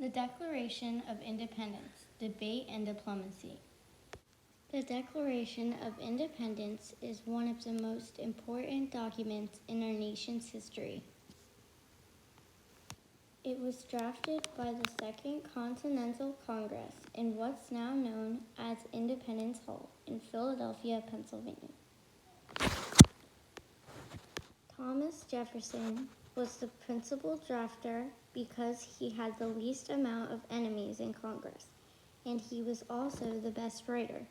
The Declaration of Independence, Debate and Diplomacy. The Declaration of Independence is one of the most important documents in our nation's history. It was drafted by the Second Continental Congress in what's now known as Independence Hall in Philadelphia, Pennsylvania. Thomas Jefferson was the principal drafter because he had the least amount of enemies in Congress, and he was also the best writer.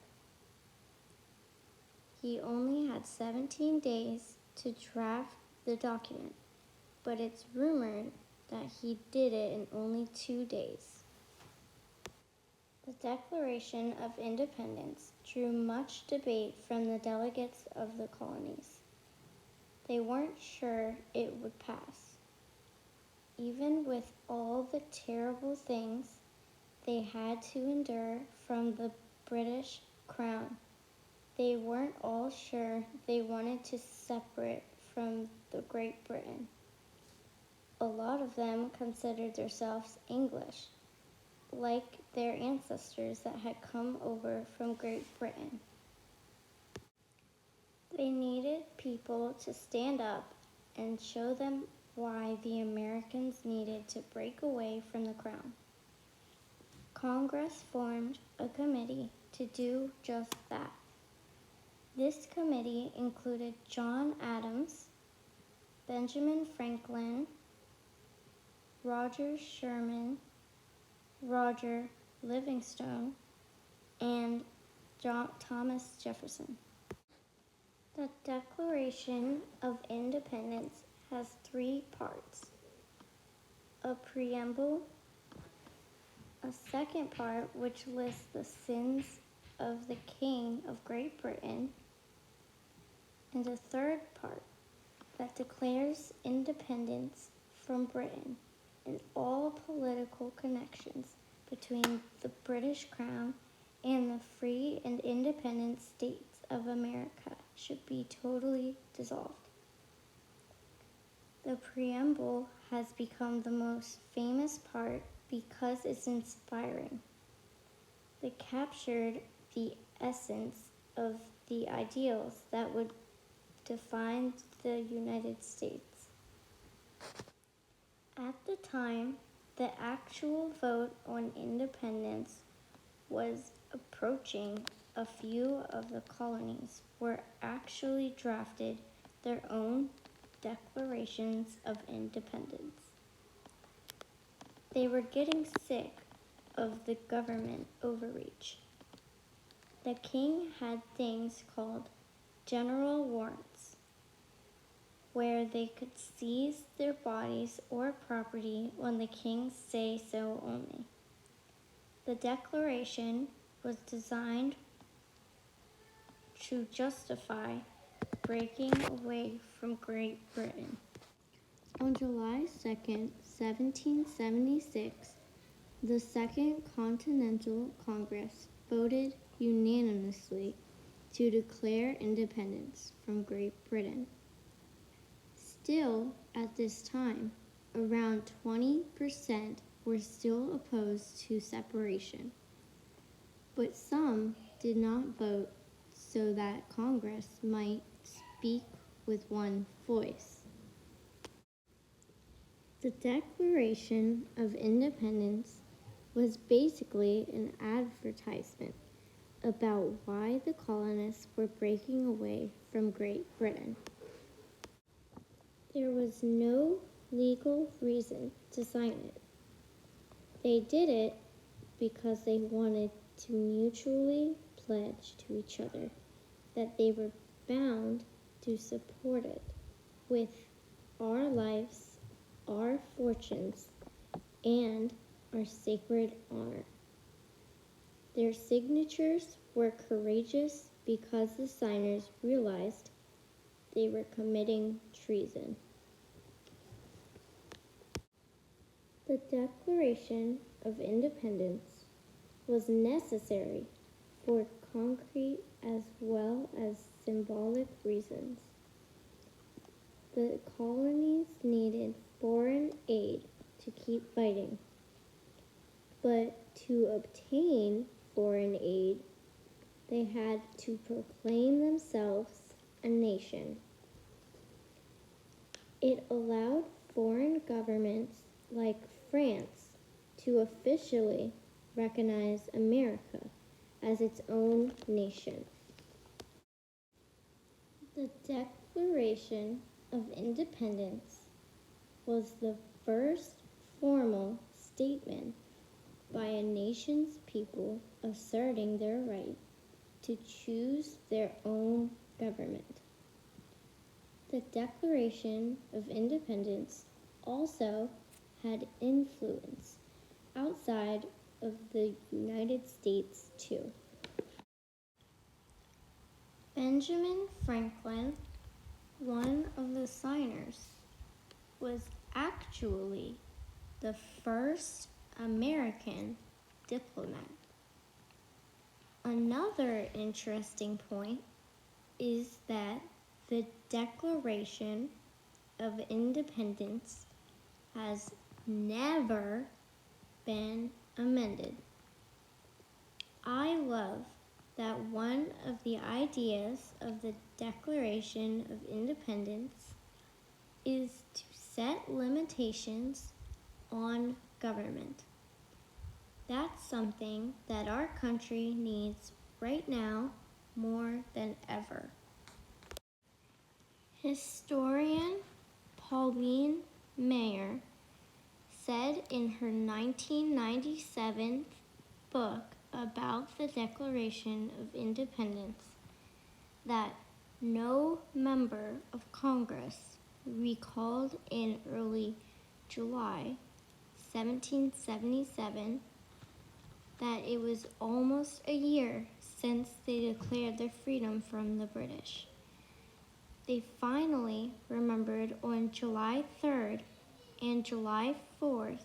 He only had 17 days to draft the document, but it's rumored that he did it in only 2 days. The Declaration of Independence drew much debate from the delegates of the colonies. They weren't sure it would pass. Even with all the terrible things they had to endure from the British Crown, they weren't all sure they wanted to separate from the Great Britain. A lot of them considered themselves English, like their ancestors that had come over from Great Britain. They needed people to stand up and show them why the Americans needed to break away from the Crown. Congress formed a committee to do just that. This committee included John Adams, Benjamin Franklin, Roger Sherman, Roger Livingstone, and Thomas Jefferson. The Declaration of Independence has 3 parts: a preamble, a second part which lists the sins of the King of Great Britain, and a third part that declares independence from Britain and all political connections between the British Crown and the free and independent states of America should be totally dissolved. The preamble has become the most famous part because it's inspiring. It captured the essence of the ideals that would define the United States. At the time, the actual vote on independence was approaching. A few of the colonies were actually drafted their own declarations of independence. They were getting sick of the government overreach. The king had things called general warrants, where they could seize their bodies or property when the king say so only. The declaration was designed to justify breaking away from Great Britain. On July 2nd, 1776, the Second Continental Congress voted unanimously to declare independence from Great Britain. Still, at this time, around 20% were still opposed to separation, but some did not vote so that Congress might speak with one voice. The Declaration of Independence was basically an advertisement about why the colonists were breaking away from Great Britain. There was no legal reason to sign it. They did it because they wanted to mutually pledge to each other that they were bound to support it with our lives, our fortunes, and our sacred honor. Their signatures were courageous because the signers realized they were committing treason. The Declaration of Independence was necessary for concrete as well as symbolic reasons. The colonies needed foreign aid to keep fighting. But to obtain foreign aid, they had to proclaim themselves a nation. It allowed foreign governments like France to officially recognize America as its own nation. The Declaration of Independence was the first formal statement by a nation's people asserting their right to choose their own government. The Declaration of Independence also had influence outside of the United States too. Benjamin Franklin, one of the signers, was actually the first American diplomat. Another interesting point is that the Declaration of Independence has never been amended. I love that one of the ideas of the Declaration of Independence is to set limitations on government. That's something that our country needs right now more than ever. Historian Pauline Maier said in her 1997 book about the Declaration of Independence that no member of Congress recalled in early July 1777 that it was almost a year since they declared their freedom from the British. They finally remembered on July 3rd and July 4th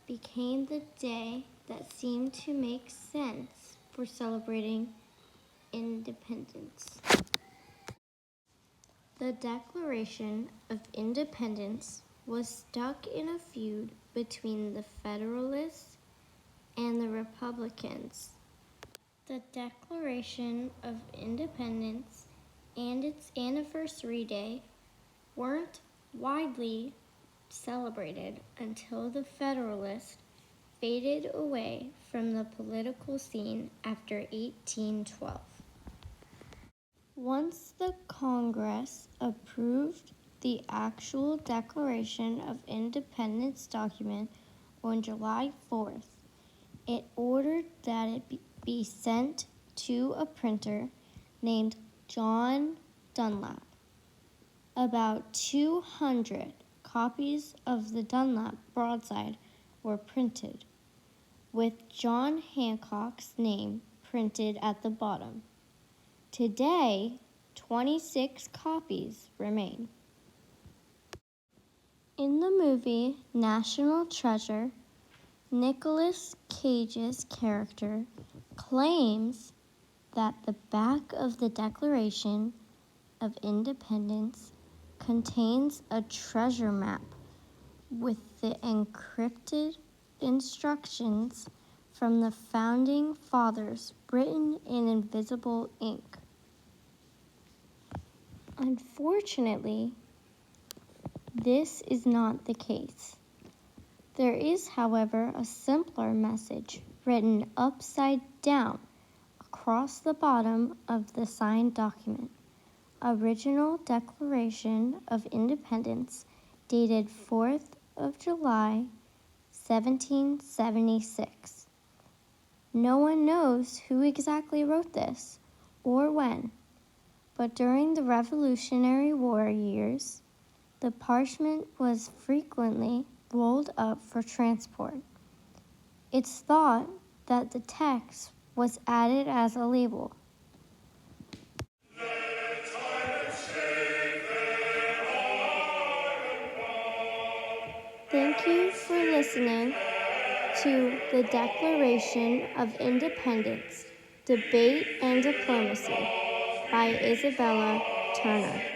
became the day that seemed to make sense for celebrating independence. The Declaration of Independence was stuck in a feud between the Federalists and the Republicans. The Declaration of Independence and its anniversary day weren't widely celebrated until the Federalists faded away from the political scene after 1812. Once the Congress approved the actual Declaration of Independence document on July 4th, it ordered that it be sent to a printer named John Dunlap. About 200 copies of the Dunlap broadside were printed, with John Hancock's name printed at the bottom. Today, 26 copies remain. In the movie National Treasure, Nicolas Cage's character claims that the back of the Declaration of Independence contains a treasure map with the encrypted instructions from the founding fathers written in invisible ink. Unfortunately, this is not the case. There is, however, a simpler message written upside down across the bottom of the signed document. Original Declaration of Independence dated 4th of July, 1776. No one knows who exactly wrote this or when, but during the Revolutionary War years, the parchment was frequently rolled up for transport. It's thought that the text was added as a label. Thank you for listening to the Declaration of Independence, Debate and Diplomacy by Isabella Turner.